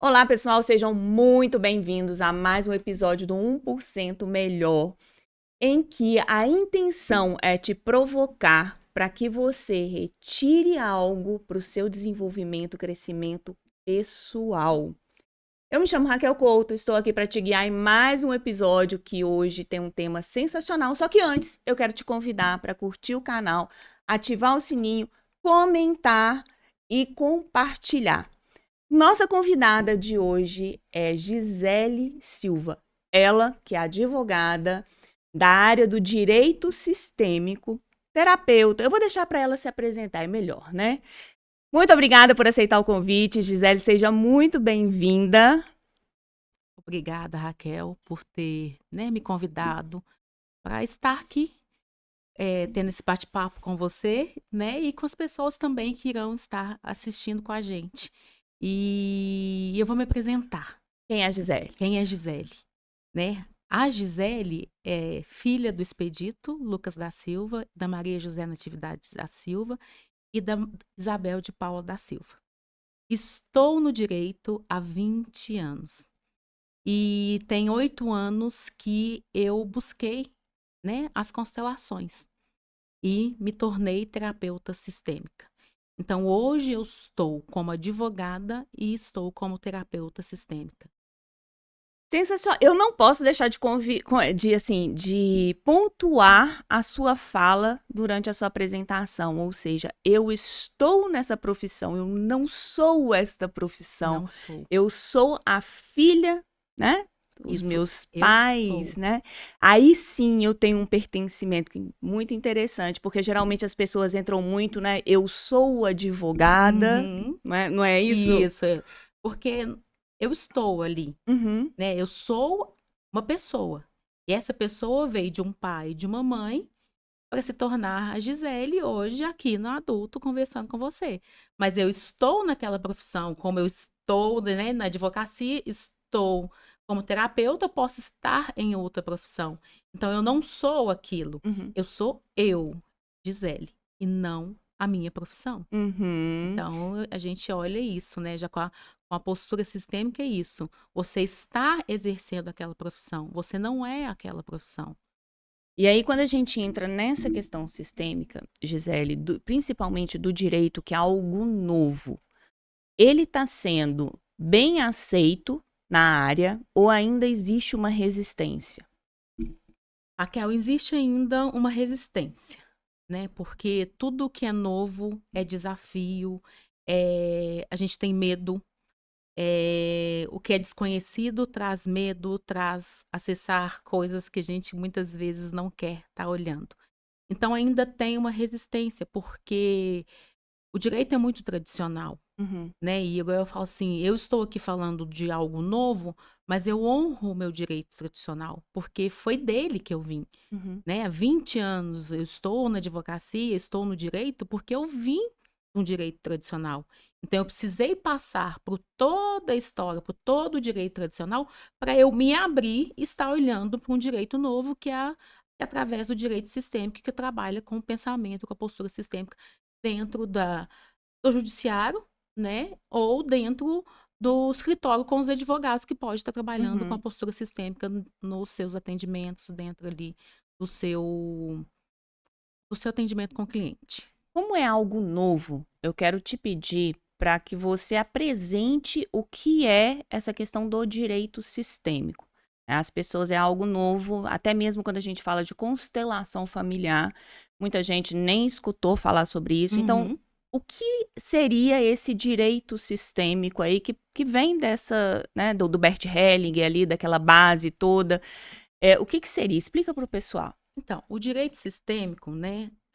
Olá, pessoal, sejam muito bem-vindos a mais um episódio do 1% Melhor, em que a intenção é te provocar para que você retire algo para o seu desenvolvimento, crescimento pessoal. Eu me chamo Raquel Couto, estou aqui para te guiar em mais um episódio que hoje tem um tema sensacional. Só que antes, eu quero te convidar para curtir o canal, ativar o sininho, comentar e compartilhar. Nossa convidada de hoje é Gisele Silva. Ela, que é advogada da área do direito sistêmico, terapeuta. Eu vou deixar para ela se apresentar, é melhor, né? Muito obrigada por aceitar o convite, Gisele. Seja muito bem-vinda. Obrigada, Raquel, por ter, me convidado para estar aqui, tendo esse bate-papo com você, e com as pessoas também que irão estar assistindo com a gente. E eu vou me apresentar. Quem é a Gisele? Quem é Gisele? A Gisele é filha do Expedito Lucas da Silva, da Maria José Natividade da Silva e da Isabel de Paula da Silva. Estou no direito há 20 anos. E tem 8 anos que eu busquei, as constelações e me tornei terapeuta sistêmica. Então, hoje eu estou como advogada e estou como terapeuta sistêmica. Sensacional. Eu não posso deixar de pontuar a sua fala durante a sua apresentação. Ou seja, eu estou nessa profissão, eu não sou esta profissão. Não sou. Eu sou a filha, né? Os Isso, meus eu pais, sou. né? Aí sim eu tenho um pertencimento muito interessante, porque geralmente as pessoas entram muito, né? Eu sou advogada, Uhum. não é isso? Isso, porque eu estou ali, Uhum. Eu sou uma pessoa. E essa pessoa veio de um pai e de uma mãe para se tornar a Gisele hoje aqui no adulto conversando com você. Mas eu estou naquela profissão, como eu estou, na advocacia, estou como terapeuta, eu posso estar em outra profissão. Então eu não sou aquilo. Uhum. Eu sou eu, Gisele, e não a minha profissão. Uhum. Então a gente olha isso, já com a postura sistêmica é isso. Você está exercendo aquela profissão, você não é aquela profissão. E aí, quando a gente entra nessa questão sistêmica, Gisele, principalmente do direito, que é algo novo, ele está sendo bem aceito na área ou ainda existe uma resistência? Raquel, existe ainda uma resistência, Porque tudo que é novo é desafio, a gente tem medo, o que é desconhecido traz medo, traz acessar coisas que a gente muitas vezes não quer estar olhando. Então ainda tem uma resistência, porque o direito é muito tradicional. Uhum. E agora eu falo assim, eu estou aqui falando de algo novo, mas eu honro o meu direito tradicional, porque foi dele que eu vim, Uhum. Há 20 anos eu estou na advocacia, estou no direito, porque eu vim de um direito tradicional. Então eu precisei passar por toda a história, por todo o direito tradicional, para eu me abrir e estar olhando para um direito novo, que é através do direito sistêmico, que trabalha com o pensamento, com a postura sistêmica dentro do judiciário, ou dentro do escritório com os advogados que pode estar trabalhando com a Uhum. postura sistêmica nos seus atendimentos dentro ali do seu atendimento com o cliente. Como é algo novo, eu quero te pedir para que você apresente o que é essa questão do direito sistêmico. As pessoas é algo novo, até mesmo quando a gente fala de constelação familiar, muita gente nem escutou falar sobre isso. Então, Uhum. o que seria esse direito sistêmico aí que vem dessa, né, do Bert Hellinger ali, daquela base toda? O que seria? Explica para o pessoal. Então, o direito sistêmico,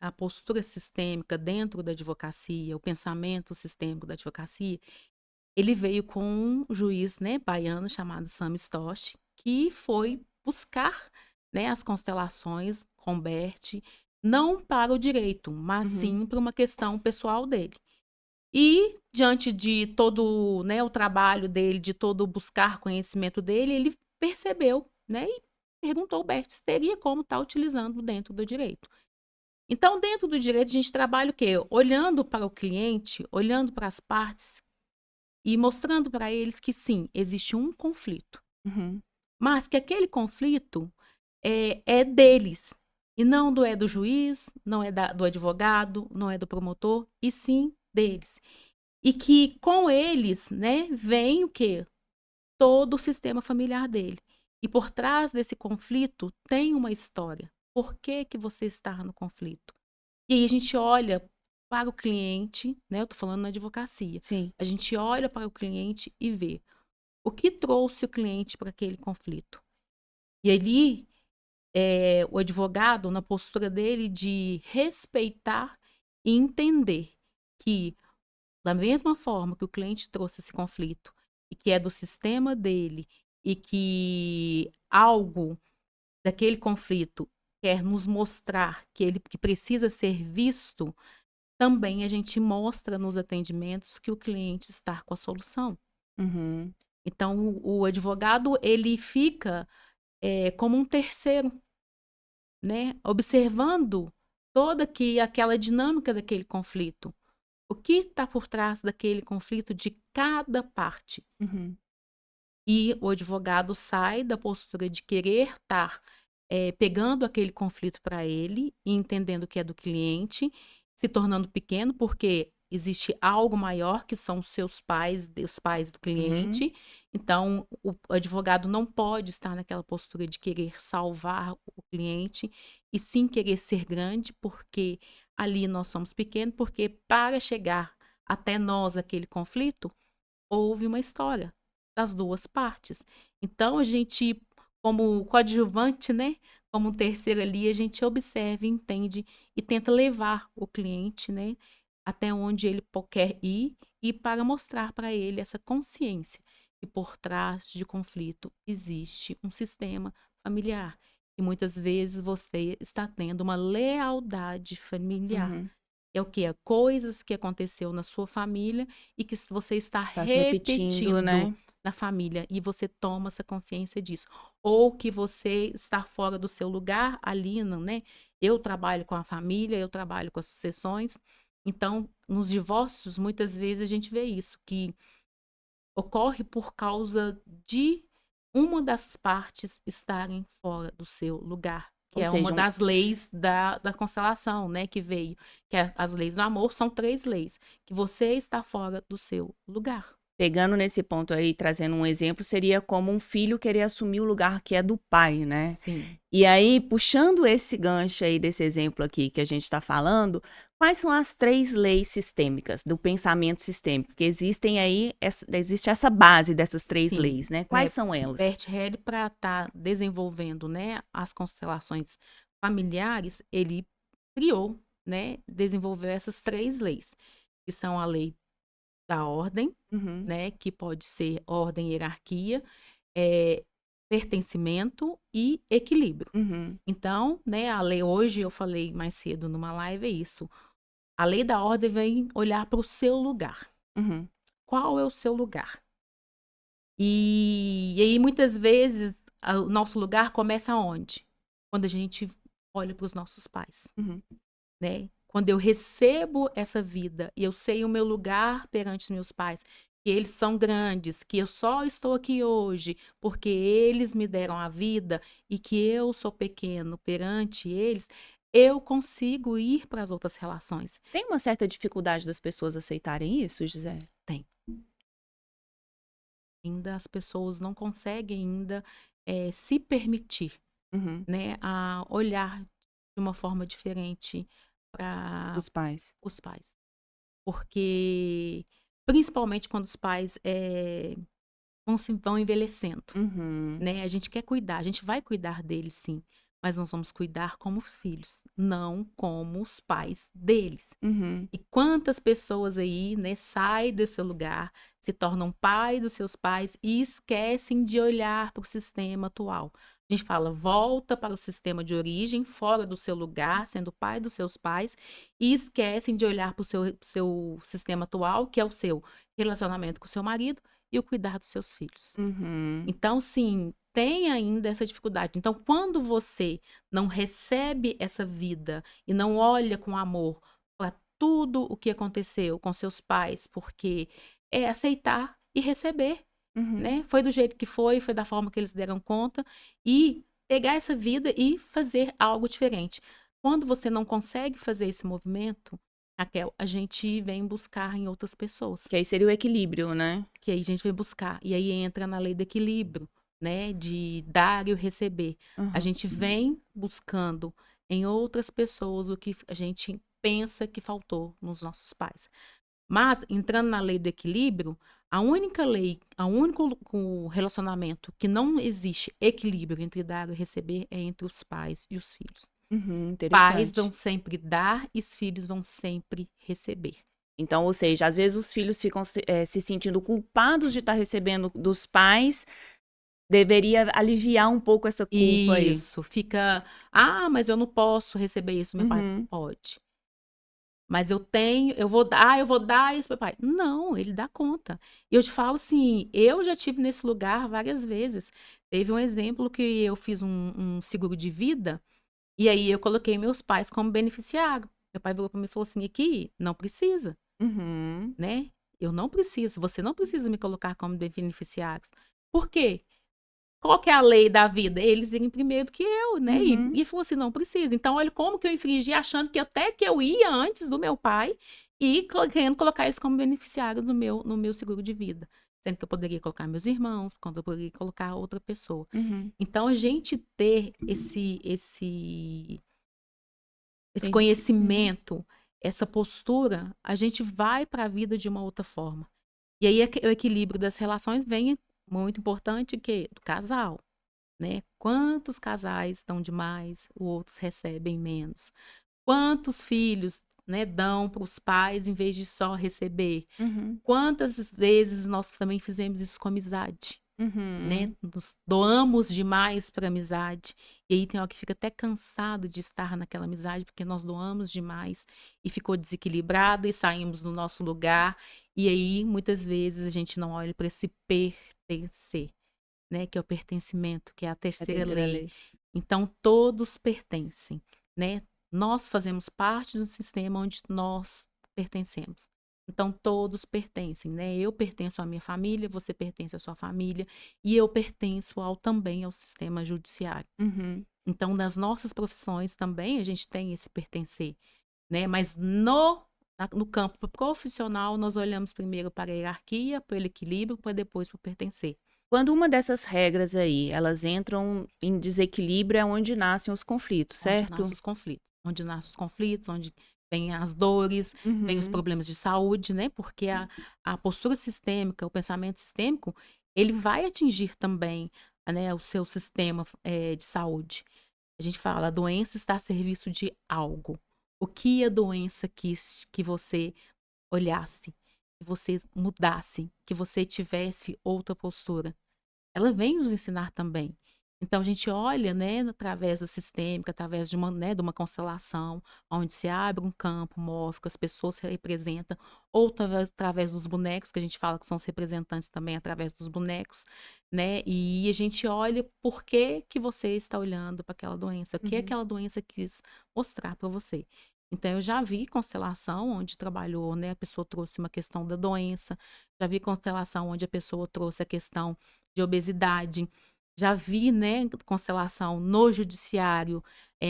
a postura sistêmica dentro da advocacia, o pensamento sistêmico da advocacia, ele veio com um juiz, baiano chamado Sam Stosh, que foi buscar, as constelações com Bert, não para o direito, mas Uhum. sim para uma questão pessoal dele. E diante de todo, o trabalho dele, de todo o buscar conhecimento dele, ele percebeu, e perguntou ao Bert se teria como estar utilizando dentro do direito. Então, dentro do direito, a gente trabalha o quê? Olhando para o cliente, olhando para as partes e mostrando para eles que sim, existe um conflito, Uhum. mas que aquele conflito é deles, e não do juiz, não é do advogado, não é do promotor, e sim deles. E que com eles, né, vem o quê? Todo o sistema familiar dele. E por trás desse conflito tem uma história. Por que que você está no conflito? E aí a gente olha para o cliente, né? Eu estou falando na advocacia. Sim. A gente olha para o cliente e vê o que trouxe o cliente para aquele conflito. E ali, o advogado, na postura dele de respeitar e entender que, da mesma forma que o cliente trouxe esse conflito e que é do sistema dele e que algo daquele conflito quer nos mostrar que precisa ser visto, também a gente mostra nos atendimentos que o cliente está com a solução. Uhum. Então, o advogado, ele fica como um terceiro, né? Observando aquela dinâmica daquele conflito. O que está por trás daquele conflito de cada parte. Uhum. E o advogado sai da postura de querer estar pegando aquele conflito para ele e entendendo que é do cliente, se tornando pequeno, porque existe algo maior que são os seus pais, os pais do Uhum. cliente. Então, o advogado não pode estar naquela postura de querer salvar o cliente e sim querer ser grande, porque ali nós somos pequenos, porque para chegar até nós aquele conflito, houve uma história das duas partes. Então, a gente, como coadjuvante, né? Como um terceiro ali, a gente observa, entende e tenta levar o cliente, né? Até onde ele quer ir e para mostrar para ele essa consciência que por trás de conflito existe um sistema familiar. E muitas vezes você está tendo uma lealdade familiar. Uhum. É o que? É coisas que aconteceu na sua família e que você está Tá se repetindo, repetindo né? na família e você toma essa consciência disso. Ou que você está fora do seu lugar ali, né? Eu trabalho com a família, eu trabalho com as sucessões. Então, nos divórcios, muitas vezes a gente vê isso, que ocorre por causa de uma das partes estarem fora do seu lugar, que Ou é uma seja, das leis da constelação, né, que veio, que as leis do amor são 3 leis, que você está fora do seu lugar. pegando nesse ponto aí, trazendo um exemplo, seria como um filho querer assumir o lugar que é do pai, né? Sim, E aí, puxando esse gancho aí desse exemplo aqui que a gente está falando, quais são as 3 leis sistêmicas do pensamento sistêmico? Que existem aí, existe essa base dessas 3 sim. leis, né? Quais É, são elas? Bert Helly, para estar desenvolvendo, né, as constelações familiares, ele criou, né, desenvolveu essas 3 leis, que são a lei da ordem, Uhum, né, que pode ser ordem e hierarquia, eh, pertencimento e equilíbrio. uhum, Então, né, a lei hoje, eu falei mais cedo numa live, é isso. A lei da ordem vem olhar para o seu lugar. uhum, Qual é o seu lugar? E aí, muitas vezes, o nosso lugar começa onde? Quando a gente olha para os nossos pais. uhum, Né? Quando eu recebo essa vida e eu sei o meu lugar perante os meus pais, que eles são grandes, que eu só estou aqui hoje porque eles me deram a vida e que eu sou pequeno perante eles, eu consigo ir para as outras relações. Tem uma certa dificuldade das pessoas aceitarem isso, Gisele? Tem. Ainda as pessoas não conseguem ainda se permitir, Uhum, né, a olhar de uma forma diferente para dos pais. os pais. Porque, principalmente quando os pais, vão envelhecendo, Uhum, né, a gente quer cuidar, a gente vai cuidar deles sim, mas nós vamos cuidar como os filhos, não como os pais deles. uhum, E quantas pessoas aí, né, saem desse lugar, se tornam pai dos seus pais e esquecem de olhar para o sistema atual. A gente fala, volta para o sistema de origem, fora do seu lugar, sendo pai dos seus pais, e esquecem de olhar para o seu sistema atual, que é o seu relacionamento com o seu marido e o cuidar dos seus filhos. uhum, Então, sim, tem ainda essa dificuldade. Então, quando você não recebe essa vida e não olha com amor para tudo o que aconteceu com seus pais, porque é aceitar e receber, Uhum. né? Foi do jeito que foi da forma que eles deram conta, e pegar essa vida e fazer algo diferente. Quando você não consegue fazer esse movimento, Raquel, a gente vem buscar em outras pessoas. Que aí seria o equilíbrio, né? Que aí a gente vem buscar. E aí entra na lei do equilíbrio, né? De dar e o receber. A Uhum. gente vem buscando em outras pessoas o que a gente pensa que faltou nos nossos pais. Mas, entrando na lei do equilíbrio, a única lei, o único relacionamento que não existe equilíbrio entre dar e receber é entre os pais e os filhos. Uhum, Pais interessante. vão sempre dar e os filhos vão sempre receber. Então, ou seja, às vezes os filhos ficam se sentindo culpados de estar recebendo dos pais, deveria aliviar um pouco essa culpa aí. Isso, fica, mas eu não posso receber isso, meu pai Uhum, pode. Mas eu vou dar isso pro meu pai. Não, ele dá conta. E eu te falo assim, eu já tive nesse lugar várias vezes. Teve um exemplo que eu fiz um seguro de vida, e aí eu coloquei meus pais como beneficiário. Meu pai virou para mim e falou assim, aqui, não precisa, uhum, né? Eu não preciso, você não precisa me colocar como beneficiários. Por quê? Qual que é a lei da vida? Eles virem primeiro do que eu, né? uhum. E falou assim, não precisa. Então, olha como que eu infringi, achando que até que eu ia antes do meu pai e querendo colocar eles como beneficiários no meu seguro de vida. Sendo que eu poderia colocar meus irmãos, quando eu poderia colocar outra pessoa. Uhum. Então, a gente ter esse Entendi. Uhum. conhecimento, essa postura, a gente vai para a vida de uma outra forma. E aí, o equilíbrio das relações vem muito importante que do casal, né? Quantos casais dão demais, os outros recebem menos. Quantos filhos, né, dão para os pais em vez de só receber? Uhum. Quantas vezes nós também fizemos isso com amizade, né? Uhum. Nos doamos demais para amizade. E aí tem alguém que fica até cansado de estar naquela amizade porque nós doamos demais e ficou desequilibrado e saímos do nosso lugar. E aí muitas vezes a gente não olha para esse pertencer, né, que é o pertencimento, que é a A terceira terceira lei. lei. Então, todos pertencem, né? Nós fazemos parte do sistema onde nós pertencemos. Então, todos pertencem, né? Eu pertenço à minha família, você pertence à sua família, e eu pertenço também ao sistema judiciário. Uhum. Então, nas nossas profissões também a gente tem esse pertencer, né? Mas no campo profissional, nós olhamos primeiro para a hierarquia, para o equilíbrio, para depois para o pertencer. Quando uma dessas regras aí, elas entram em desequilíbrio, é onde nascem os conflitos, Onde certo? nascem os conflitos. Onde nascem os conflitos, onde vêm as dores, vêm os Uhum. problemas de saúde, né? Porque a postura sistêmica, o pensamento sistêmico, ele vai atingir também, né, o seu sistema de saúde. A gente fala, a doença está a serviço de algo. O que a doença quis que você olhasse, que você mudasse, que você tivesse outra postura? Ela vem nos ensinar também. Então a gente olha, né, através da sistêmica, através de uma, né, de uma constelação, onde se abre um campo mórfico, as pessoas se representam, ou através dos bonecos, que a gente fala que são os representantes também através dos bonecos, né? E a gente olha por que que você está olhando para aquela doença, o que Uhum. aquela doença quis mostrar para você. Então eu já vi constelação onde trabalhou, né, a pessoa trouxe uma questão da doença, já vi constelação onde a pessoa trouxe a questão de obesidade. Já vi, né, constelação no judiciário,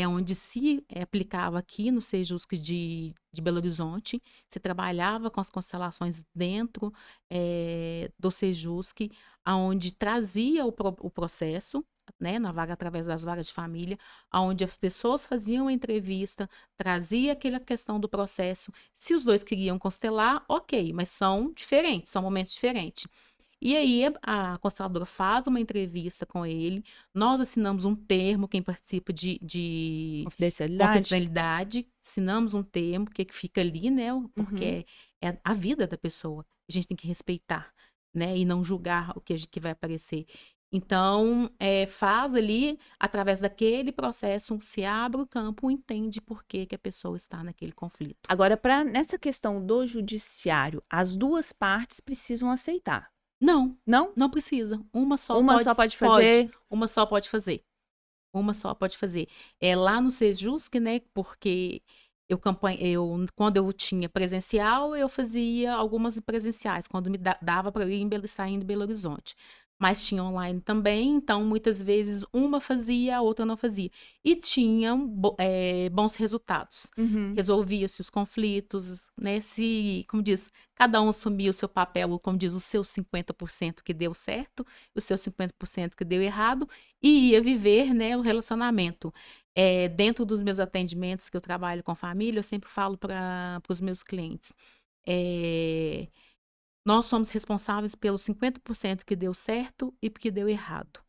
onde se aplicava aqui no Sejusc de Belo Horizonte, se trabalhava com as constelações dentro do Sejusc, aonde trazia o processo, né, na vaga através das vagas de família, aonde as pessoas faziam uma entrevista, trazia aquela questão do processo. Se os dois queriam constelar, ok, mas são diferentes, são momentos diferentes. E aí a consteladora faz uma entrevista com ele, nós assinamos um termo, quem participa de Confidencialidade? confidencialidade, assinamos um termo, que fica ali, né? Uhum. Porque é a vida da pessoa. A gente tem que respeitar, né? E não julgar o que vai aparecer. Então, faz ali, através daquele processo, se abre o campo, entende por que que a pessoa está naquele conflito. Agora, nessa questão do judiciário, as duas partes precisam aceitar, Não, não? não precisa. Uma só Uma pode, só pode pode. fazer? Uma só pode fazer. Uma só pode fazer. É lá no Sejusc, né? Porque Quando eu tinha presencial, eu fazia algumas presenciais, quando me dava para eu ir saindo em Belo Horizonte. Mas tinha online também, então muitas vezes uma fazia, a outra não fazia. E tinham bons resultados. Uhum. Resolvia-se os conflitos, né? Como diz, cada um assumia o seu papel, como diz, o seu 50% que deu certo, o seu 50% que deu errado, e ia viver, né, o relacionamento. Dentro dos meus atendimentos que eu trabalho com família, eu sempre falo para os meus clientes. Nós somos responsáveis pelos 50% que deu certo e que deu errado.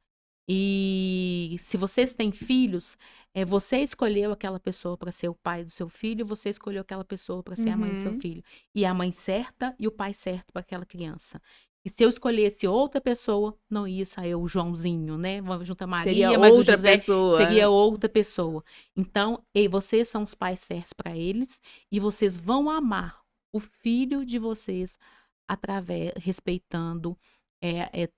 E se vocês têm filhos, você escolheu aquela pessoa para ser o pai do seu filho, você escolheu aquela pessoa para ser a mãe do seu filho. E a mãe certa e o pai certo para aquela criança. E se eu escolhesse outra pessoa, não ia sair o Joãozinho, né? Vamos juntar Maria, Seria mas o outra José pessoa. seria outra pessoa. Então, vocês são os pais certos para eles e vocês vão amar o filho de vocês respeitando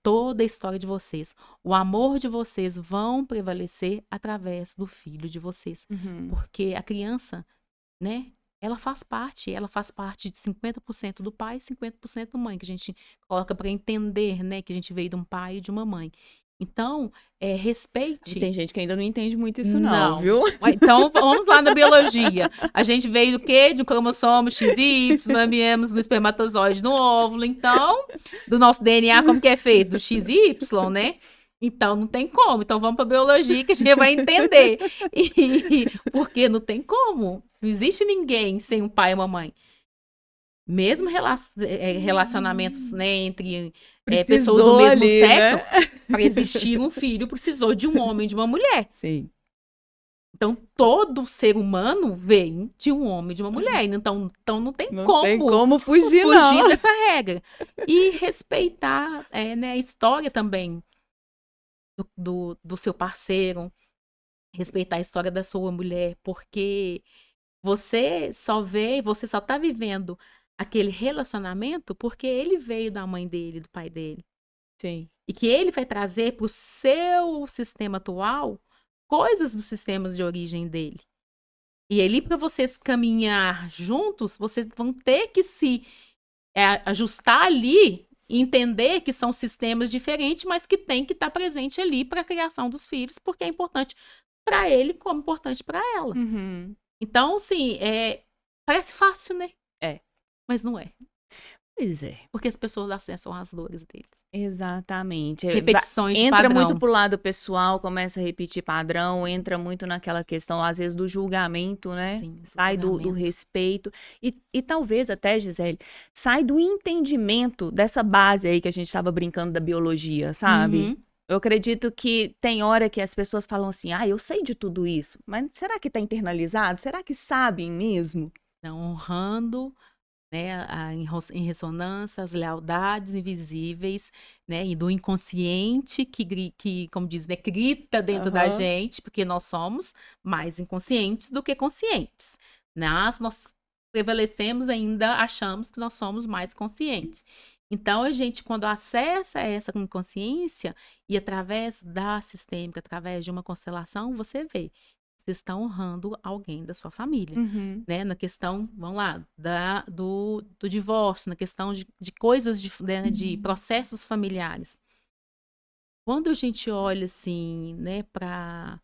toda a história de vocês. O amor de vocês vão prevalecer através do filho de vocês. Uhum. Porque a criança, né, ela faz parte de 50% do pai e 50% da mãe, que a gente coloca para entender, né, que a gente veio de um pai e de uma mãe. Então, respeite. E tem gente que ainda não entende muito isso não, viu? Então, vamos lá na biologia. A gente veio do quê? De um cromossomo XY, viemos no espermatozoide no óvulo. Então, do nosso DNA, como que é feito? Do XY, né? Então, não tem como. Então, vamos para biologia que a gente vai entender. Porque não tem como. Não existe ninguém sem um pai e uma mãe. Mesmo relacionamentos, né, entre pessoas do mesmo ali, sexo, né? para existir um filho, precisou de um homem e de uma mulher. Sim. Então, todo ser humano vem de um homem e de uma mulher. Então não tem Tem como fugir dessa regra. E respeitar né, a história também do seu parceiro, respeitar a história da sua mulher, porque você só está vivendo aquele relacionamento porque ele veio da mãe dele, do pai dele. Sim. E que ele vai trazer para o seu sistema atual coisas dos sistemas de origem dele. E ali, para vocês caminhar juntos, vocês vão ter que se ajustar ali e entender que são sistemas diferentes, mas que tem que estar presente ali para a criação dos filhos, porque é importante para ele como importante para ela. Uhum. Então, assim, parece fácil, né? Mas não é. Pois é. Porque as pessoas acessam as dores deles. Exatamente. Repetições de entra padrão. muito pro lado pessoal, começa a repetir padrão, entra muito naquela questão, às vezes, do julgamento, né? Sim, sai do respeito. E talvez até, Gisele, sai do entendimento dessa base aí que a gente estava brincando da biologia, sabe? Uhum. Eu acredito que tem hora que as pessoas falam assim, eu sei de tudo isso, mas será que tá internalizado? Será que sabem mesmo? Então, honrando, né, em ressonância, as lealdades invisíveis, né, e do inconsciente que como diz, né, grita dentro da gente, porque nós somos mais inconscientes do que conscientes. Nós prevalecemos ainda, achamos que nós somos mais conscientes. Então, a gente, quando acessa essa inconsciência, e através da sistêmica, através de uma constelação, você vê. Você está honrando alguém da sua família, né? Na questão, vamos lá, do divórcio, na questão de coisas, de processos familiares. Quando a gente olha, assim, né, para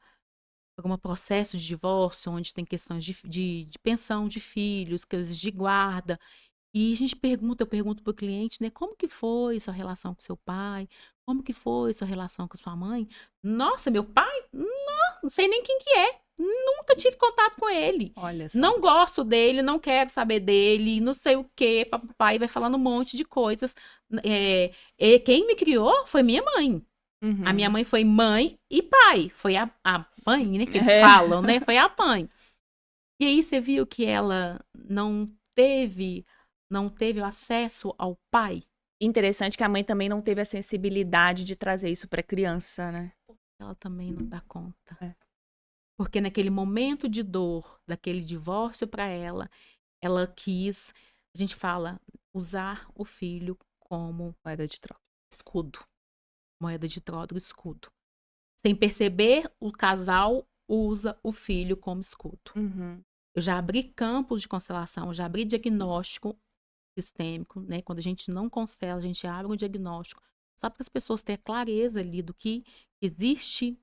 um processo de divórcio, onde tem questões de pensão de filhos, coisas de guarda, e eu pergunto para o cliente, né, como que foi sua relação com seu pai? Como que foi sua relação com sua mãe? Nossa, meu pai? Não sei nem quem que é. Nunca tive contato com ele. Olha só. Não gosto dele, não quero saber dele, não sei o quê. Papai vai falando um monte de coisas. Quem me criou foi minha mãe. A minha mãe foi mãe e pai. Foi a mãe, né, que eles falam, né? Foi a mãe. E aí você viu que ela não teve o acesso ao pai. Interessante que a mãe também não teve a sensibilidade de trazer isso para a criança, né? Ela também não dá conta. Porque naquele momento de dor, daquele divórcio para ela quis, a gente fala, usar o filho como moeda de troca. Escudo. Moeda de troca, escudo. Sem perceber, o casal usa o filho como escudo. Eu já abri campos de constelação, eu já abri diagnóstico sistêmico, né? Quando a gente não constela, a gente abre um diagnóstico, só para as pessoas terem clareza ali do que existe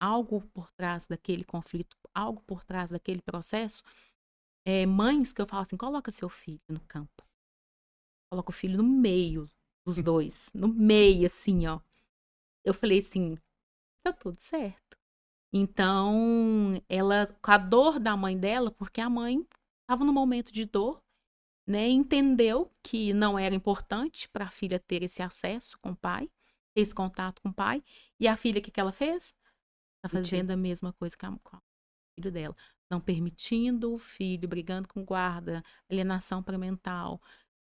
algo por trás daquele conflito, algo por trás daquele processo. Mães que eu falo assim, coloca seu filho no campo. Coloca o filho no meio dos dois, no meio, assim, ó. Eu falei assim, tá tudo certo. Então, ela, com a dor da mãe dela, porque a mãe estava no momento de dor, né? Entendeu que não era importante para a filha ter esse acesso com o pai, ter esse contato com o pai. E a filha, o que ela fez? Tá fazendo a mesma coisa com o filho dela. Não permitindo o filho, brigando com guarda, alienação parental,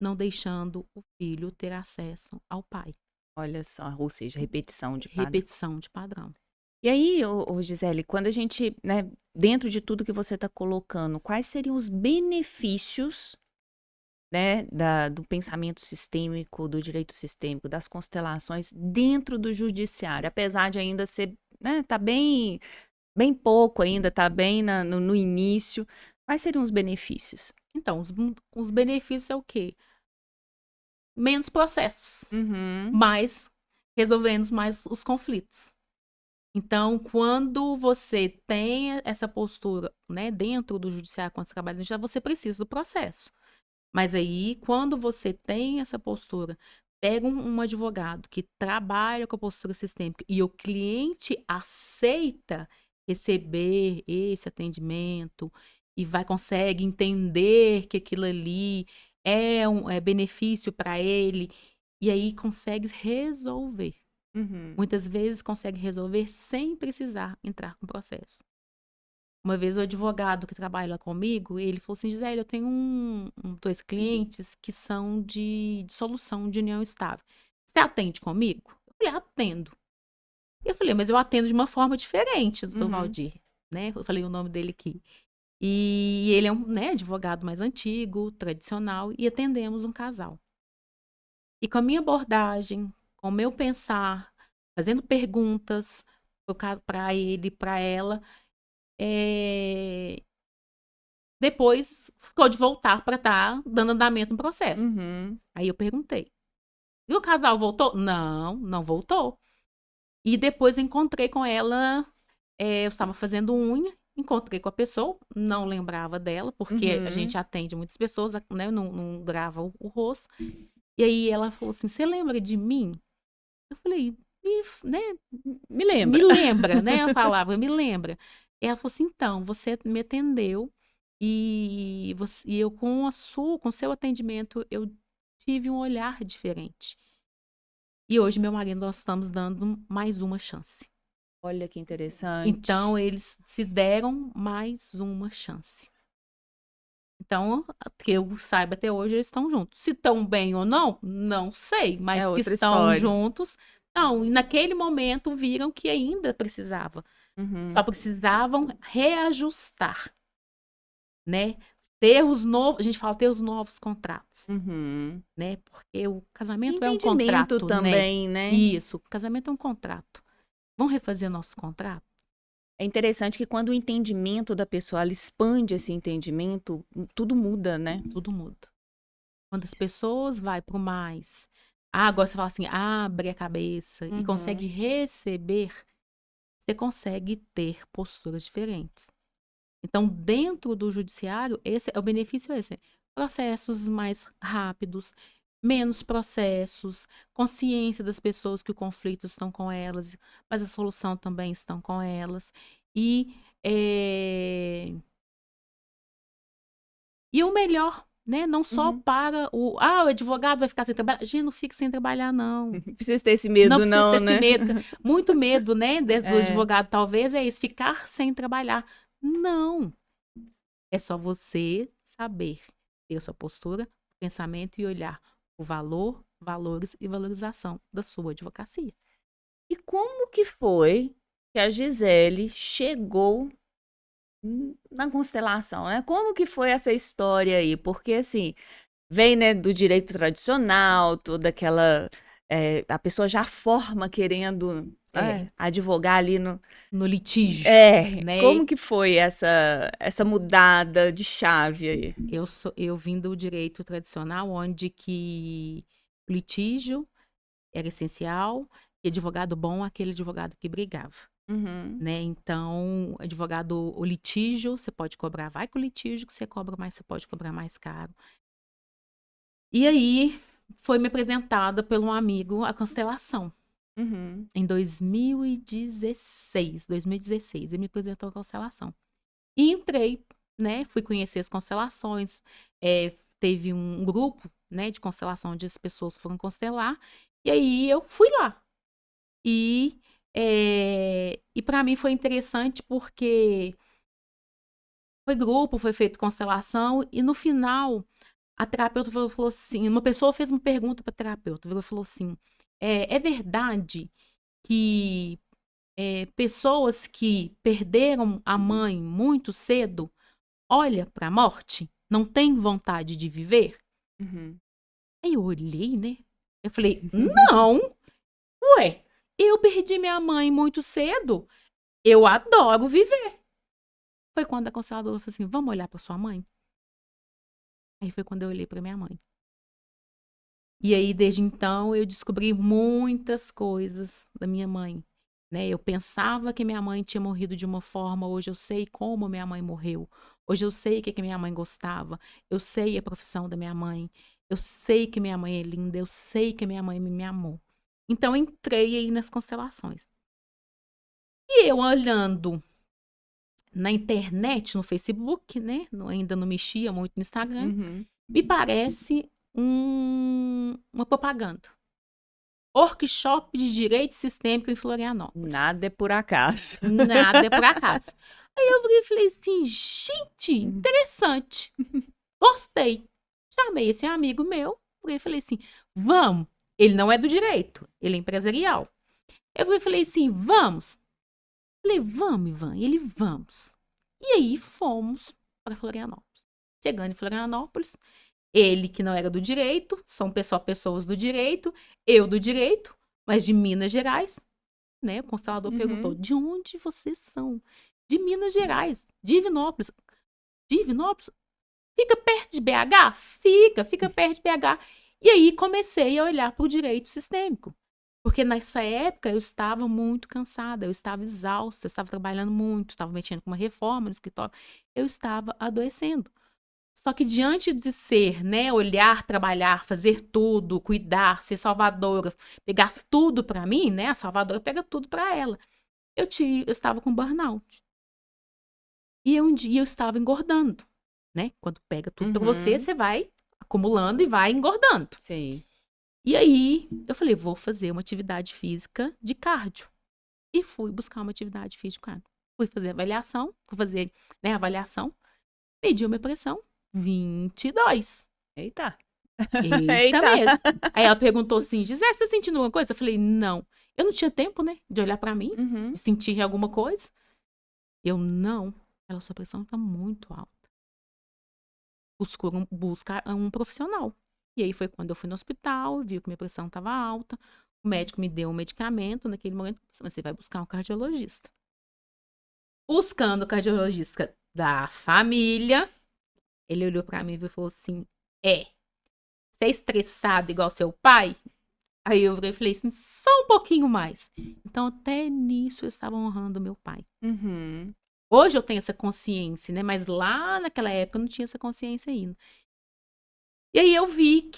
não deixando o filho ter acesso ao pai. Olha só, ou seja, repetição de padrão. Repetição de padrão. E aí, Gisele, quando a gente, né, dentro de tudo que você está colocando, quais seriam os benefícios, né, do pensamento sistêmico, do direito sistêmico, das constelações dentro do judiciário, apesar de ainda ser, né, tá bem pouco ainda, tá bem no início, quais seriam os benefícios? Então, os benefícios é o quê? Menos processos, mas resolvendo mais os conflitos. Então, quando você tem essa postura, né, dentro do judiciário, quando você trabalha no judiciário, você precisa do processo. Mas aí, quando você tem essa postura, pega um advogado que trabalha com a postura sistêmica e o cliente aceita receber esse atendimento e consegue entender que aquilo ali é um benefício para ele, e aí consegue resolver. Muitas vezes consegue resolver sem precisar entrar com o processo. Uma vez o advogado que trabalha comigo, ele falou assim, Gisele, eu tenho dois clientes que são de dissolução de união estável. Você atende comigo? Eu falei, atendo. Eu falei, mas eu atendo de uma forma diferente, doutor Valdir, né? Eu falei o nome dele aqui. E ele é um, né, advogado mais antigo, tradicional, e atendemos um casal. E com a minha abordagem, com o meu pensar, fazendo perguntas, no caso, para ele, para ela, depois ficou de voltar para estar dando andamento no processo. Aí eu perguntei, e o casal voltou? Não, não voltou. E depois encontrei com ela, eu estava fazendo unha, encontrei com a pessoa, não lembrava dela, porque a gente atende muitas pessoas, né, não grava o rosto. E aí ela falou assim, você lembra de mim? Eu falei, né? Me lembra. Me lembra, né? A palavra, me lembra. E ela falou assim, então, você me atendeu e eu com o seu atendimento, eu tive um olhar diferente. E hoje, meu marido, nós estamos dando mais uma chance. Olha que interessante. Então, eles se deram mais uma chance. Então, que eu saiba até hoje, eles estão juntos. Se estão bem ou não, não sei. Mas que estão juntos. Não, e naquele momento viram que ainda precisava. Só precisavam reajustar, né? A gente fala ter os novos contratos, né? Porque o casamento é um contrato, também, né? Isso, o casamento é um contrato. Vamos refazer o nosso contrato? É interessante que quando o entendimento da pessoa, ela expande esse entendimento, tudo muda, né? Tudo muda. Quando as pessoas vão para o mais, agora você fala assim, abre a cabeça e consegue receber, você consegue ter posturas diferentes. Então, dentro do judiciário, o benefício é esse. Processos mais rápidos, menos processos, consciência das pessoas que o conflito estão com elas, mas a solução também estão com elas. E o melhor, né? Não só para o advogado vai ficar sem trabalhar. Gente, não fica sem trabalhar, não. Não precisa ter esse medo, não, não precisa ter né? esse medo. Muito medo, né? Do advogado, talvez, é isso, ficar sem trabalhar. Não. É só você saber ter a sua postura, pensamento e olhar o valor, valores e valorização da sua advocacia. E como que foi que a Gisele chegou na constelação, né? Como que foi essa história aí? Porque, assim, vem, né, do direito tradicional, toda aquela... a pessoa já forma querendo advogar ali no... no litígio, né? Como que foi essa mudada de chave aí? Eu vim do direito tradicional, onde que o litígio era essencial, e advogado bom é aquele advogado que brigava, Uhum. né? Então, o litígio, você pode cobrar, vai com o litígio que você cobra mais, você pode cobrar mais caro. E aí, foi me apresentada por um amigo a constelação. Uhum. Em 2016, ele me apresentou a constelação. E entrei, né? Fui conhecer as constelações. Teve um grupo, né, de constelação onde as pessoas foram constelar. E aí eu fui lá. E para mim foi interessante porque foi grupo, foi feito constelação. E no final, a terapeuta falou assim: uma pessoa fez uma pergunta para a terapeuta. Ela falou assim: é verdade que pessoas que perderam a mãe muito cedo olha para a morte, não tem vontade de viver? Uhum. Aí eu olhei, né? Eu falei, não, ué, eu perdi minha mãe muito cedo, eu adoro viver. Foi quando a consteladora falou assim, vamos olhar para sua mãe? Aí foi quando eu olhei para minha mãe. E aí, desde então, eu descobri muitas coisas da minha mãe, né? Eu pensava que minha mãe tinha morrido de uma forma, hoje eu sei como minha mãe morreu. Hoje eu sei o que minha mãe gostava, eu sei a profissão da minha mãe, eu sei que minha mãe é linda, eu sei que minha mãe me amou. Então, entrei aí nas constelações. E eu olhando na internet, no Facebook, né? Ainda não mexia muito no Instagram, Uhum. me parece uma propaganda. Workshop de Direito Sistêmico em Florianópolis. Nada é por acaso. Nada é por acaso. Aí eu virei e falei assim, gente, interessante. Gostei. Chamei esse amigo meu, e falei assim, vamos. Ele não é do direito, ele é empresarial. Eu falei assim, vamos. Falei, vamos, Ivan. E ele, vamos. E aí fomos para Florianópolis. Chegando em Florianópolis, ele que não era do direito, são só pessoas do direito, eu do direito, mas de Minas Gerais, né? O constelador perguntou, de onde vocês são? De Minas Gerais, de Divinópolis. Divinópolis? Fica perto de BH? Fica perto de BH. E aí comecei a olhar para o direito sistêmico. Porque nessa época eu estava muito cansada, eu estava exausta, eu estava trabalhando muito, estava mexendo com uma reforma no escritório, eu estava adoecendo. Só que diante de ser, né, olhar, trabalhar, fazer tudo, cuidar, ser salvadora, pegar tudo para mim, né, a salvadora pega tudo para ela. Eu estava com burnout. E um dia eu estava engordando, né? Quando pega tudo para você, você vai acumulando e vai engordando. Sim. E aí eu falei, vou fazer uma atividade física de cardio. E fui buscar uma atividade física de cardio. Fui fazer avaliação, avaliação, mediu minha pressão, 22. Eita. Eita mesmo. Aí ela perguntou assim, Gisele, você tá sentindo alguma coisa? Eu falei, não. Eu não tinha tempo, né, de olhar pra mim, de sentir alguma coisa. Eu, não. Ela, sua pressão tá muito alta. Busca um profissional. E aí foi quando eu fui no hospital, viu que minha pressão tava alta. O médico me deu um medicamento naquele momento. Você vai buscar um cardiologista. Buscando o cardiologista da família, ele olhou pra mim e falou assim, você é estressado igual seu pai? Aí eu falei assim, só um pouquinho mais. Então, até nisso eu estava honrando meu pai. Hoje eu tenho essa consciência, né? Mas lá naquela época eu não tinha essa consciência ainda. E aí eu vi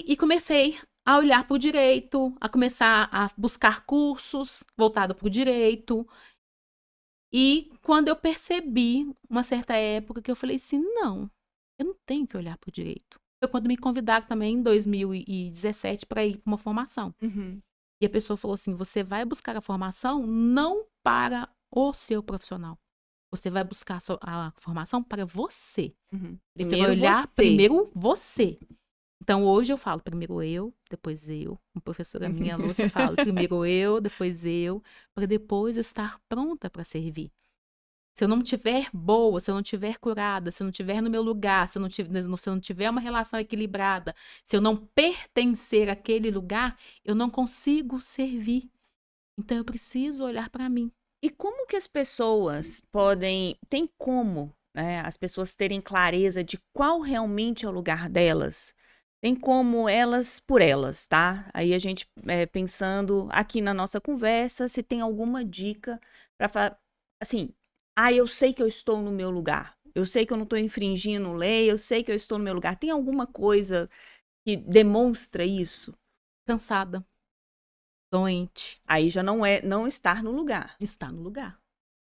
e comecei a olhar para o direito, a começar a buscar cursos voltados para o direito. E quando eu percebi, uma certa época, que eu falei assim, não, eu não tenho que olhar para o direito. Foi quando me convidaram também em 2017 para ir para uma formação. E a pessoa falou assim, você vai buscar a formação não para o seu profissional. Você vai buscar a formação para você. Você vai olhar primeiro você. Então, hoje eu falo primeiro eu, depois eu. Uma professora minha, Lúcia, fala primeiro eu, depois eu, para depois eu estar pronta para servir. Se eu não estiver boa, se eu não estiver curada, se eu não estiver no meu lugar, se eu não tiver uma relação equilibrada, se eu não pertencer àquele lugar, eu não consigo servir. Então eu preciso olhar para mim. E como que as pessoas podem, tem como, né, as pessoas terem clareza de qual realmente é o lugar delas? Tem como elas por elas, tá? Aí a gente, pensando aqui na nossa conversa, se tem alguma dica para, assim, eu sei que eu estou no meu lugar. Eu sei que eu não estou infringindo lei, eu sei que eu estou no meu lugar. Tem alguma coisa que demonstra isso? Cansada, doente, Aí já não é não estar no lugar. está no lugar.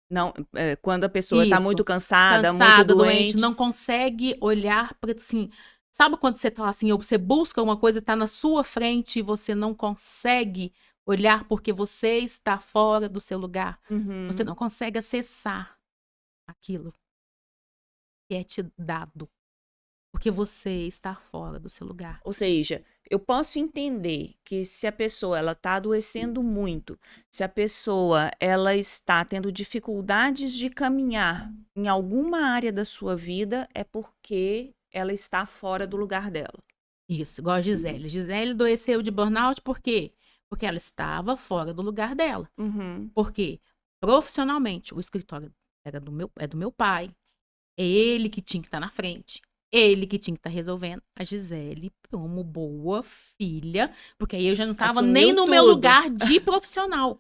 Não, quando a pessoa está muito Isso. cansada, muito Cansada, doente, doente. não consegue olhar para assim. Sabe quando você tá assim, ou você busca uma coisa, está na sua frente e você não consegue olhar porque você está fora do seu lugar? Você Uhum. não consegue acessar aquilo que é te dado, porque você está fora do seu lugar. Ou seja, eu posso entender que se a pessoa ela está adoecendo muito, se a pessoa ela está tendo dificuldades de caminhar em alguma área da sua vida, é porque ela está fora do lugar dela. Isso, igual a Gisele. Gisele adoeceu de burnout por quê? Porque ela estava fora do lugar dela. Uhum. Porque profissionalmente o escritório é do meu pai. É ele que tinha que estar na frente. Ele que tinha que estar resolvendo. A Gisele, como boa filha, porque aí eu já não estava nem Assumiu no meu tudo. lugar de profissional.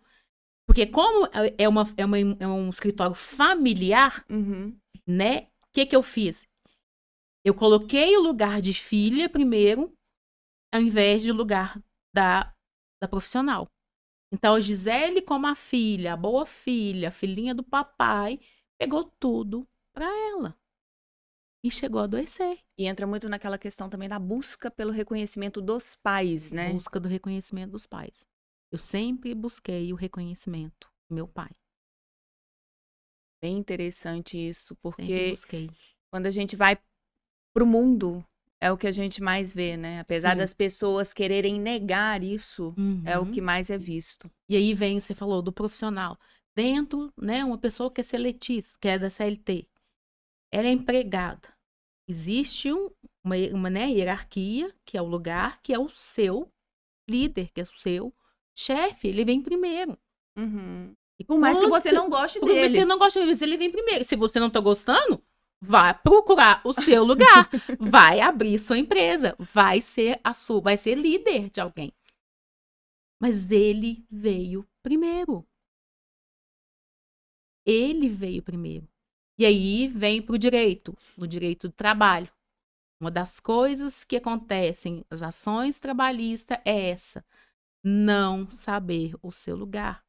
Porque como é um escritório familiar, Uhum. né? O que eu fiz? Eu coloquei o lugar de filha primeiro, ao invés de lugar da profissional. Então, a Gisele, como a filha, a boa filha, a filhinha do papai, pegou tudo pra ela. E chegou a adoecer. E entra muito naquela questão também da busca pelo reconhecimento dos pais, né? Busca do reconhecimento dos pais. Eu sempre busquei o reconhecimento do meu pai. Bem interessante isso, Sempre porque busquei. quando a gente vai pro mundo, é o que a gente mais vê, né? Apesar Sim. das pessoas quererem negar isso, é o que Uhum. mais é visto. E aí vem, você falou do profissional. Dentro, né, uma pessoa que é seletista, que é da CLT, ela é empregada. Existe uma né, hierarquia, que é o lugar, que é o seu líder, que é o seu chefe, ele vem primeiro. Uhum. E Por mais que você não goste porque você dele. não gosta de ele vem primeiro. Se você não tá gostando, vai procurar o seu lugar, vai abrir sua empresa, vai ser líder de alguém. Mas ele veio primeiro. Ele veio primeiro. E aí vem para o direito, no direito do trabalho. Uma das coisas que acontecem, as ações trabalhistas, é essa: não saber o seu lugar.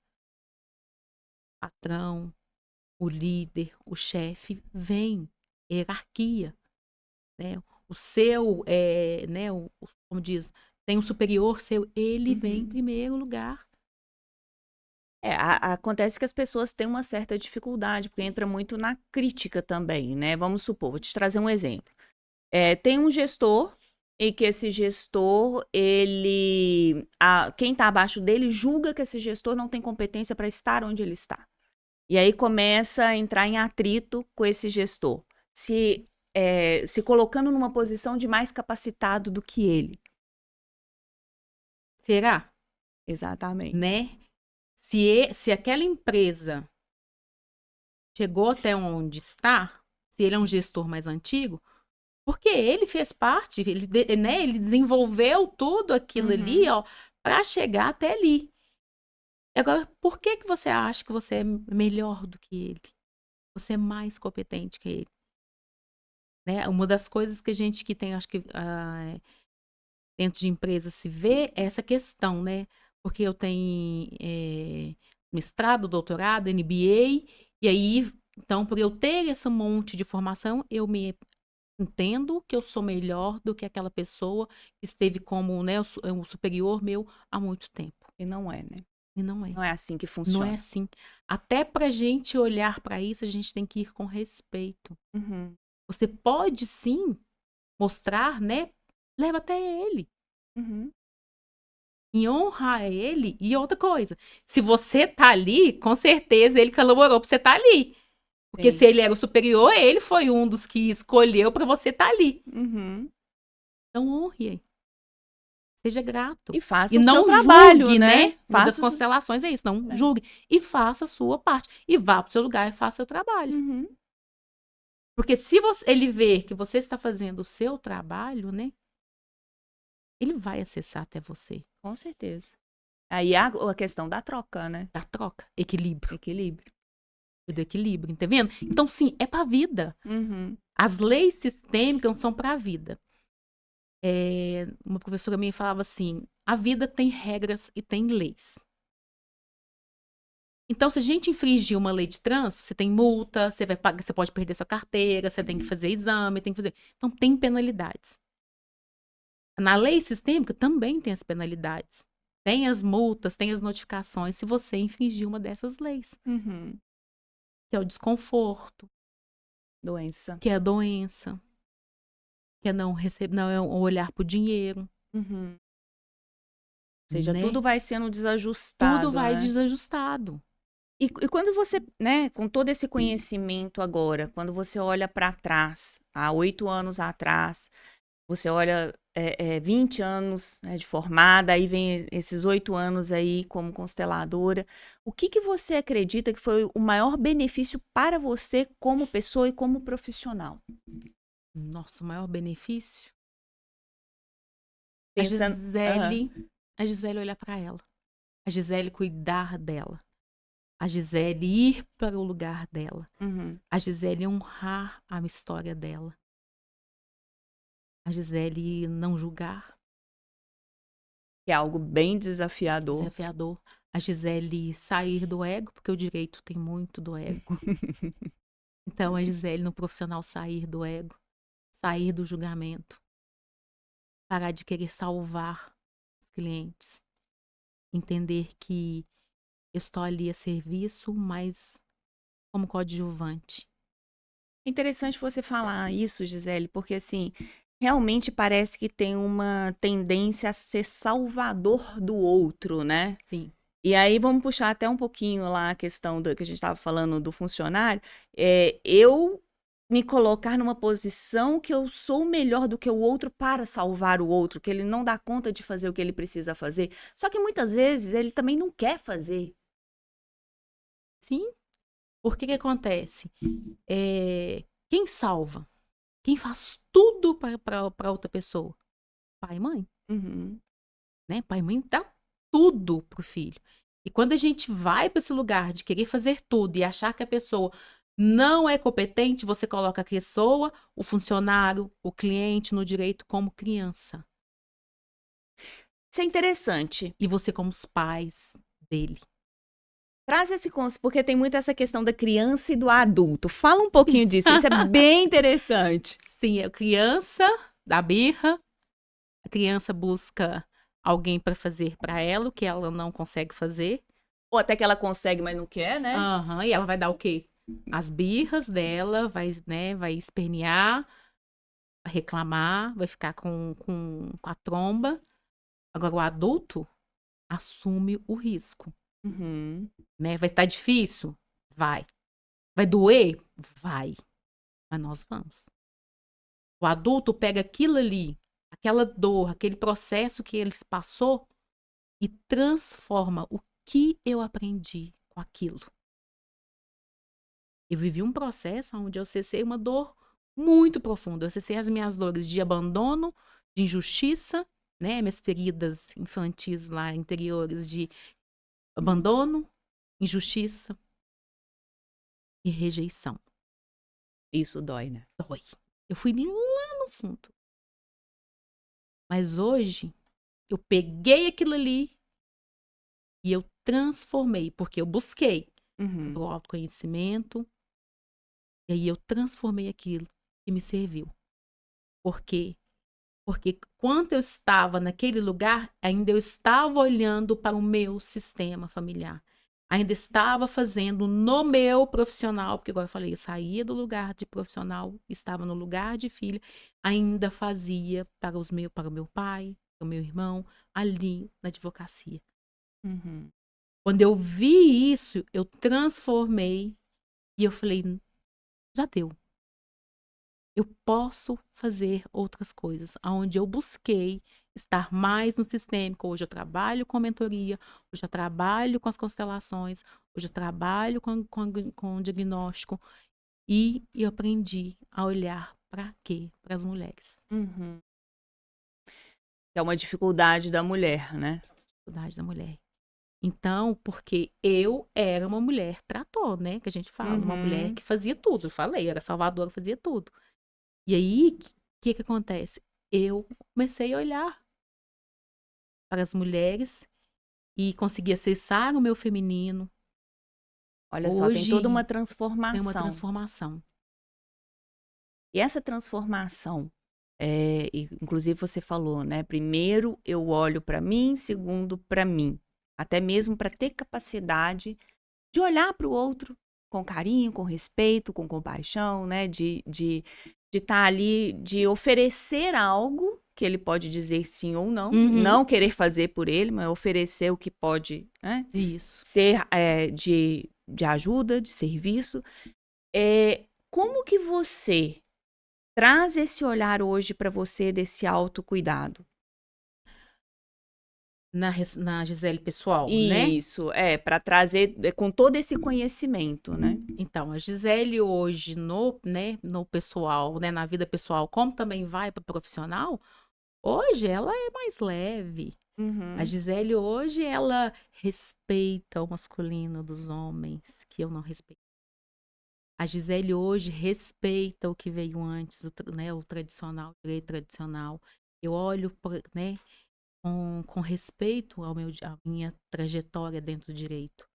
O patrão, o líder, o chefe, vem, hierarquia, né? O seu, né, como diz, tem um superior seu, ele vem em Uhum. primeiro lugar. Acontece que as pessoas têm uma certa dificuldade, porque entra muito na crítica também, né? Vamos supor, vou te trazer um exemplo. Tem um gestor e que esse gestor, quem está abaixo dele julga que esse gestor não tem competência para estar onde ele está. E aí começa a entrar em atrito com esse gestor, se colocando numa posição de mais capacitado do que ele. Será? Exatamente. Né? Se aquela empresa chegou até onde está, se ele é um gestor mais antigo, porque ele fez parte, né, ele desenvolveu tudo aquilo ali, Uhum. ó, para chegar até ali. Agora, por que que você acha que você é melhor do que ele? Você é mais competente que ele, né? Uma das coisas que a gente que tem, acho que dentro de empresa se vê é essa questão, né? Porque eu tenho mestrado, doutorado, MBA, e aí, então, por eu ter esse monte de formação, eu me entendo que eu sou melhor do que aquela pessoa que esteve como, né, o superior meu há muito tempo. E não é, né? E não é. Não é assim que Não é funciona. assim. Até pra gente olhar para isso, a gente tem que ir com respeito. Uhum. Você pode sim mostrar, né? Leva até ele. Uhum. E honrar ele. E outra coisa, se você tá ali, com certeza ele colaborou pra você estar ali. Porque Sim. se ele era o superior, ele foi um dos que escolheu pra você estar ali. Uhum. Então honre. Seja grato. E faça E o seu não trabalho, julgue, né? né? Uma das Faça o... constelações é isso, não julgue. E faça a sua parte. E vá pro seu lugar e faça o seu trabalho. Uhum. Porque se ele ver que você está fazendo o seu trabalho, né? Ele vai acessar até você. Com certeza. Aí a questão da troca, né? Da troca. Equilíbrio. Equilíbrio. Do equilíbrio, tá vendo? Então, sim, é pra vida. Uhum. As leis sistêmicas são pra vida. Uma professora minha falava assim, a vida tem regras e tem leis. Então, se a gente infringir uma lei de trânsito, você tem multa, você vai pagar, você pode perder sua carteira, você tem que fazer exame, tem que fazer... Então, tem penalidades. Na lei sistêmica também tem as penalidades. Tem as multas, tem as notificações se você infringir uma dessas leis. Uhum. Que é o desconforto, Doença. que é a doença, que é não é o olhar pro dinheiro. Uhum. Ou seja, né? tudo vai sendo desajustado, Tudo vai né? desajustado. E quando você, né, com todo esse conhecimento agora, quando você olha para trás, há 8 anos atrás, você olha 20 anos, né, de formada, aí vem esses 8 anos aí como consteladora, o que você acredita que foi o maior benefício para você como pessoa e como profissional? Nosso maior benefício? Pensando... Aham. A Gisele olhar para ela. A Gisele cuidar dela. A Gisele ir para o lugar dela. Uhum. A Gisele honrar a história dela. A Gisele não julgar. Que é algo bem desafiador. Desafiador. A Gisele sair do ego, porque o direito tem muito do ego. Então, a Gisele no profissional sair do ego. Sair do julgamento. Parar de querer salvar os clientes. Entender que eu estou ali a serviço, mas como coadjuvante. Interessante você falar isso, Gisele, porque assim, realmente parece que tem uma tendência a ser salvador do outro, né? Sim. E aí vamos puxar até um pouquinho lá a questão do que a gente estava falando do funcionário. Eu me colocar numa posição que eu sou melhor do que o outro para salvar o outro, que ele não dá conta de fazer o que ele precisa fazer. Só que muitas vezes ele também não quer fazer. Sim. Porque que acontece? Quem salva? Quem faz tudo para outra pessoa? Pai e mãe. Uhum. Né? Pai e mãe dá tudo pro filho. E quando a gente vai para esse lugar de querer fazer tudo e achar que a pessoa não é competente, você coloca a pessoa, o funcionário, o cliente no direito como criança. Isso é interessante. E você como os pais dele. Traz esse conceito, porque tem muito essa questão da criança e do adulto. Fala um pouquinho disso, isso é bem interessante. Sim, a criança da birra, a criança busca alguém para fazer para ela o que ela não consegue fazer. Ou até que ela consegue, mas não quer, né? Aham, e ela vai dar o quê? As birras dela, vai espernear, vai reclamar, vai ficar com a tromba. Agora, o adulto assume o risco, Uhum. né? Vai estar difícil? Vai. Vai doer? Vai. Mas nós vamos. O adulto pega aquilo ali, aquela dor, aquele processo que ele passou e transforma o que eu aprendi com aquilo. Eu vivi um processo onde eu cessei uma dor muito profunda. Eu cessei as minhas dores de abandono, de injustiça, né? Minhas feridas infantis lá interiores de abandono, injustiça e rejeição. Isso dói, né? Dói. Eu fui lá no fundo. Mas hoje, eu peguei aquilo ali e eu transformei, porque eu busquei Uhum. o autoconhecimento, e aí eu transformei aquilo e me serviu. Por quê? Porque quando eu estava naquele lugar, ainda eu estava olhando para o meu sistema familiar. Ainda estava fazendo no meu profissional, porque igual eu falei, eu saía do lugar de profissional, estava no lugar de filha, ainda fazia para o meu pai, para o meu irmão, ali na advocacia. Uhum. Quando eu vi isso, eu transformei e eu falei, já deu. Eu posso fazer outras coisas. Aonde eu busquei, estar mais no sistêmico. Hoje eu trabalho com mentoria, hoje eu trabalho com as constelações, hoje eu trabalho com diagnóstico. E eu aprendi a olhar para quê? Para as mulheres. Uhum. Que é uma dificuldade da mulher, né? Dificuldade da mulher. Então, porque eu era uma mulher trator, né? Que a gente fala, uma mulher Uhum. que fazia tudo. Eu falei, eu era salvadora, fazia tudo. E aí, o que acontece? Eu comecei a olhar para as mulheres e consegui acessar o meu feminino. Olha só, tem toda uma Hoje tem uma transformação. transformação. E essa transformação, inclusive você falou, né? Primeiro eu olho para mim, segundo para mim. Até mesmo para ter capacidade de olhar para o outro com carinho, com respeito, com compaixão, né? De estar ali, de oferecer algo que ele pode dizer sim ou não. Uhum, Não querer fazer por ele, mas oferecer o que pode, né? isso. Ser de ajuda, de serviço. Como que você traz esse olhar hoje para você desse autocuidado? Na Gisele pessoal, né? Isso, para trazer com todo esse conhecimento, né? Então, a Gisele hoje no pessoal, né, na vida pessoal, como também vai para o profissional, hoje ela é mais leve. A Uhum, Gisele hoje ela respeita o masculino dos homens, que eu não respeito. A Gisele hoje respeita o que veio antes, né, o tradicional, o direito tradicional. Eu olho, né, com respeito à minha trajetória dentro do direito,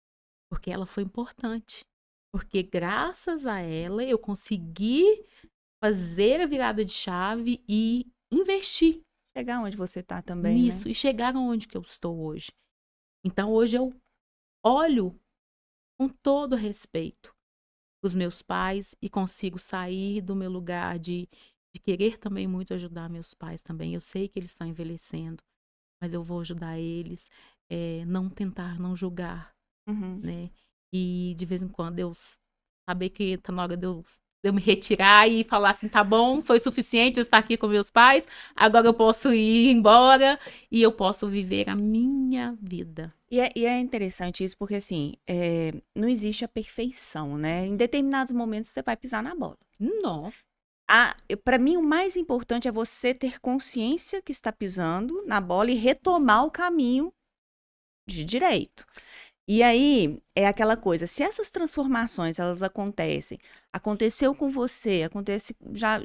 porque ela foi importante. Porque graças a ela eu consegui fazer a virada de chave e investir chegar onde você tá também, né? nisso e chegar onde que eu estou hoje. Então hoje eu olho com todo respeito os meus pais e consigo sair do meu lugar de querer também muito ajudar meus pais também. Eu sei que eles estão envelhecendo, mas eu vou ajudar eles, não tentar, não julgar, Uhum. né? E de vez em quando eu saber que tá na hora de eu me retirar e falar assim, tá bom, foi suficiente eu estar aqui com meus pais, agora eu posso ir embora e eu posso viver a minha vida. E é interessante isso porque, assim, não existe a perfeição, né? Em determinados momentos você vai pisar na bola. Não. Para mim, o mais importante é você ter consciência que está pisando na bola e retomar o caminho de direito. E aí, é aquela coisa, se essas transformações, elas acontecem, aconteceu com você,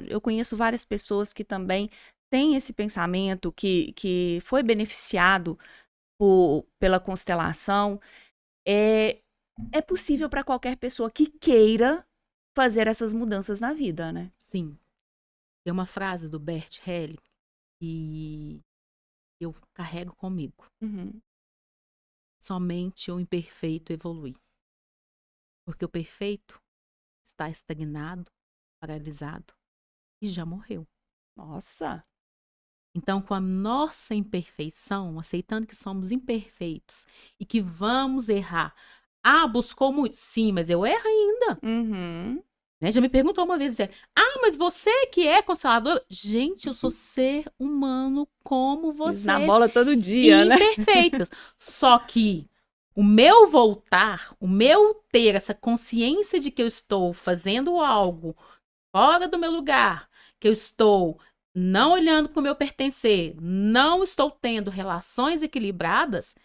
eu conheço várias pessoas que também têm esse pensamento, que foi beneficiado pela constelação, é, é possível para qualquer pessoa que queira fazer essas mudanças na vida, né? Sim. Tem uma frase do Bert Helling que eu carrego comigo. Uhum. Somente o imperfeito evolui. Porque o perfeito está estagnado, paralisado e já morreu. Nossa, Então, com a nossa imperfeição, aceitando que somos imperfeitos e que vamos errar. Ah, buscou muito? Sim, mas eu erro ainda. uhum. Né? Já me perguntou uma vez, mas você que é constelador? Gente, eu sou ser humano como Pis na vocês, bola todo dia, né? imperfeitas. Só que o meu voltar, o meu ter essa consciência de que eu estou fazendo algo fora do meu lugar, que eu estou não olhando para o meu pertencer, não estou tendo relações equilibradas,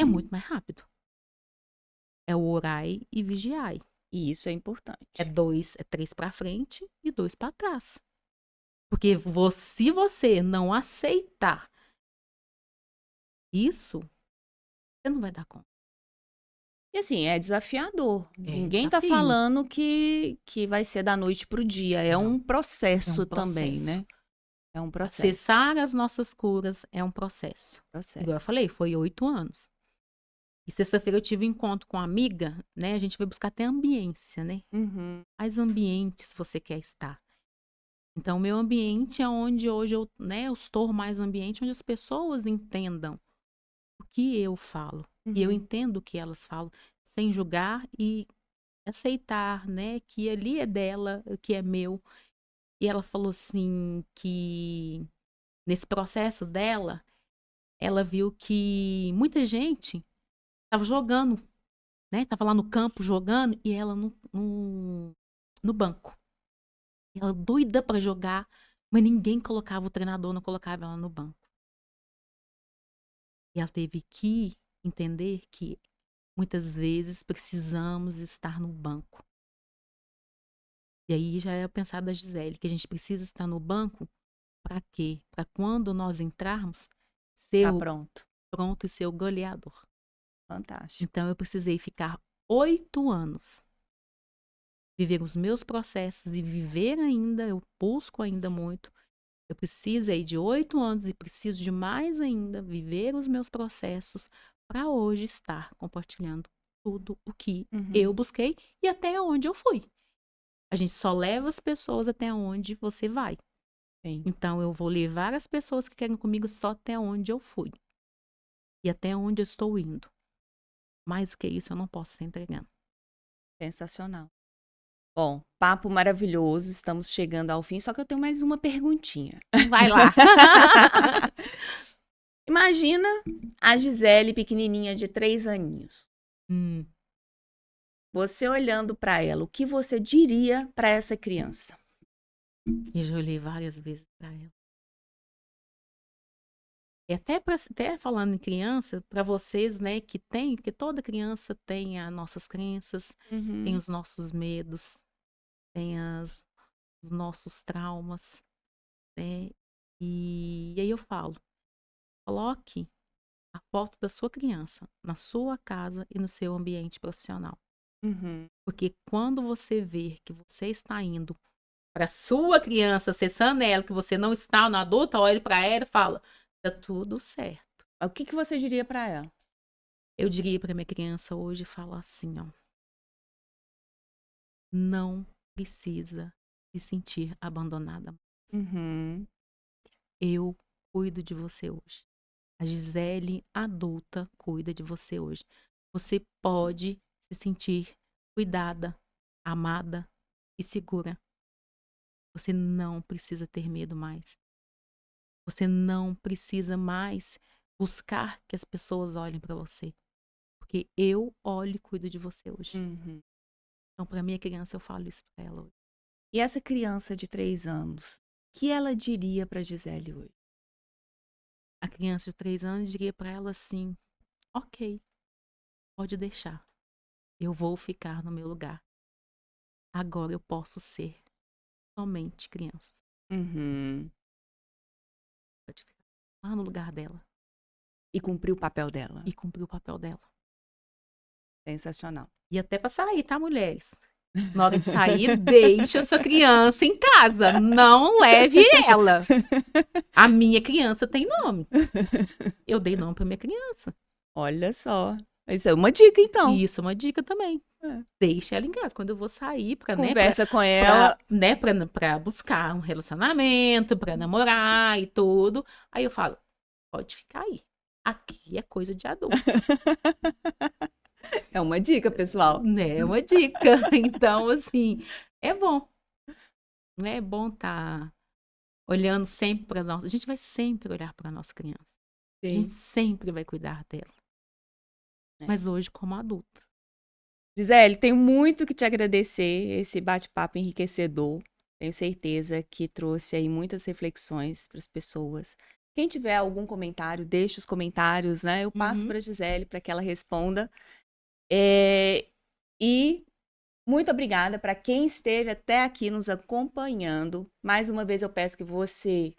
é muito mais rápido. É o orai e vigiai. E isso é importante. É três para frente e dois para trás. Porque se você não aceitar isso, você não vai dar conta. E assim, é desafiador. É Ninguém tá desafio. falando que vai ser da noite pro dia. É Não, um é um processo também, processo. né? É um processo. Acessar as nossas curas é um processo. Igual eu Processo. falei, foi 8 anos. E sexta-feira eu tive um encontro com uma amiga, né? A gente vai buscar até ambiência, né? Uhum. Quais ambientes você quer estar? Então, o meu ambiente é onde hoje eu estou mais um ambiente onde as pessoas entendam o que eu falo. E eu Uhum. entendo o que elas falam, sem julgar e aceitar, né? Que ali é dela, o que é meu. E ela falou assim que Nesse processo dela, ela viu que muita gente estava jogando, né? Tava lá no campo jogando e ela no banco. Ela doida para jogar, mas ninguém colocava, o treinador não colocava ela no banco. E ela teve que entender que muitas vezes precisamos estar no banco. E aí já é o pensar da Gisele, que a gente precisa estar no banco para quê? Para quando nós entrarmos, ser Tá o pronto. pronto e ser o goleador. Fantástico. Então eu precisei ficar 8 anos, viver os meus processos e viver ainda, eu busco ainda muito. Eu preciso aí de 8 anos e preciso de mais ainda viver os meus processos para hoje estar compartilhando tudo o que eu busquei e até onde eu fui. A gente só leva as pessoas até onde você vai. Sim. Então eu vou levar as pessoas que querem comigo só até onde eu fui e até onde eu estou indo. Mais do que isso eu não posso estar entregando. Sensacional. Bom, papo maravilhoso, estamos chegando ao fim, só que eu tenho mais uma perguntinha. Vai lá. Imagina a Gisele pequenininha de 3 aninhos. Você olhando para ela, o que você diria para essa criança? Eu já olhei várias vezes para ela. E até falando em criança, para vocês, né, que toda criança tem as nossas crenças, tem os nossos medos, tem os nossos traumas, né? E aí eu falo, coloque a foto da sua criança na sua casa e no seu ambiente profissional. Porque quando você ver que você está indo para sua criança, acessando ela, que você não está no adulto, olhe para ela e fala, tá tudo certo. O que você diria para ela? Eu diria para minha criança hoje falar assim, ó. Não precisa se sentir abandonada. Eu cuido de você hoje. A Gisele adulta cuida de você hoje. Você pode se sentir cuidada, amada e segura. Você não precisa ter medo mais. Você não precisa mais buscar que as pessoas olhem para você. Porque eu olho e cuido de você hoje. Então, para minha criança, eu falo isso para ela hoje. E essa criança de 3 anos, o que ela diria para Gisele hoje? A criança de 3 anos diria para ela assim, ok, pode deixar. Eu vou ficar no meu lugar. Agora eu posso ser somente criança. Pode ficar lá no lugar dela. E cumprir o papel dela. E cumprir o papel dela. Sensacional. E até para sair, tá, mulheres? Na hora de sair, deixa sua criança em casa. Não leve ela. A minha criança tem nome. Eu dei nome para minha criança. Olha só. Isso é uma dica, então. E isso é uma dica também. Deixa ela em casa. Quando eu vou sair para, né, Conversa com ela. Pra buscar um relacionamento, para namorar e tudo. Aí eu falo, pode ficar aí. Aqui é coisa de adulto. É uma dica, pessoal. É uma dica. Então, assim, é bom. É bom estar olhando sempre para nós. A gente vai sempre olhar para a nossa criança. Sim. A gente sempre vai cuidar dela. Mas hoje, como adulta. Gisele, tenho muito que te agradecer, esse bate-papo enriquecedor. Tenho certeza que trouxe aí muitas reflexões para as pessoas. Quem tiver algum comentário, deixe os comentários, né? Eu passo para a Gisele para que ela responda. E muito obrigada para quem esteve até aqui nos acompanhando. Mais uma vez eu peço que você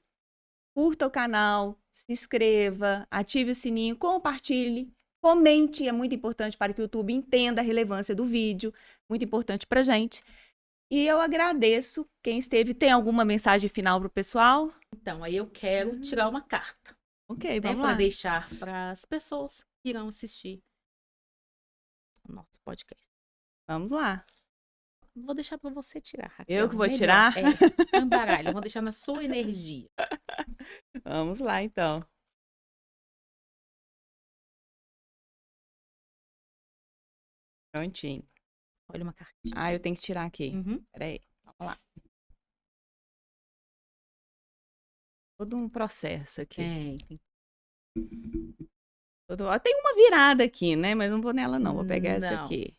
curta o canal, se inscreva, ative o sininho, compartilhe. Comente, é muito importante para que o YouTube entenda a relevância do vídeo, muito importante para gente. E eu agradeço quem esteve. Tem alguma mensagem final para o pessoal? Então, aí eu quero tirar uma carta. Ok, vamos para lá. deixar para as pessoas que irão assistir o nosso podcast. Vamos lá. Vou deixar para você tirar, Raquel. Eu que vou tirar? Embaralho, vou deixar na sua energia. Vamos lá, então. Prontinho. Olha uma cartinha. Eu tenho que tirar aqui. Peraí, vamos lá. todo um processo aqui. Tem. Ó, tem uma virada aqui, né? Mas não vou nela, não. Vou pegar essa Não. aqui.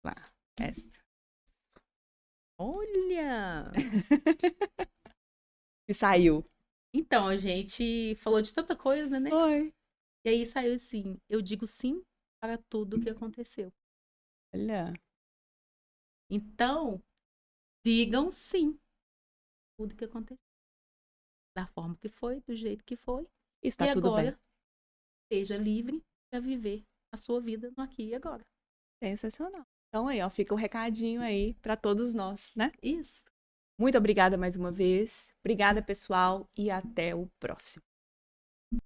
Lá, esta. Olha! E saiu. Então, a gente falou de tanta coisa, né? Oi. E aí saiu assim, eu digo sim para tudo que aconteceu. Olha. Então, digam sim tudo que aconteceu. Da forma que foi, do jeito que foi. Está E tudo agora, bem. seja livre para viver a sua vida no aqui e agora. Sensacional. Então aí, ó, fica um recadinho aí para todos nós, né? Isso. Muito obrigada mais uma vez. Obrigada, pessoal, e até o próximo.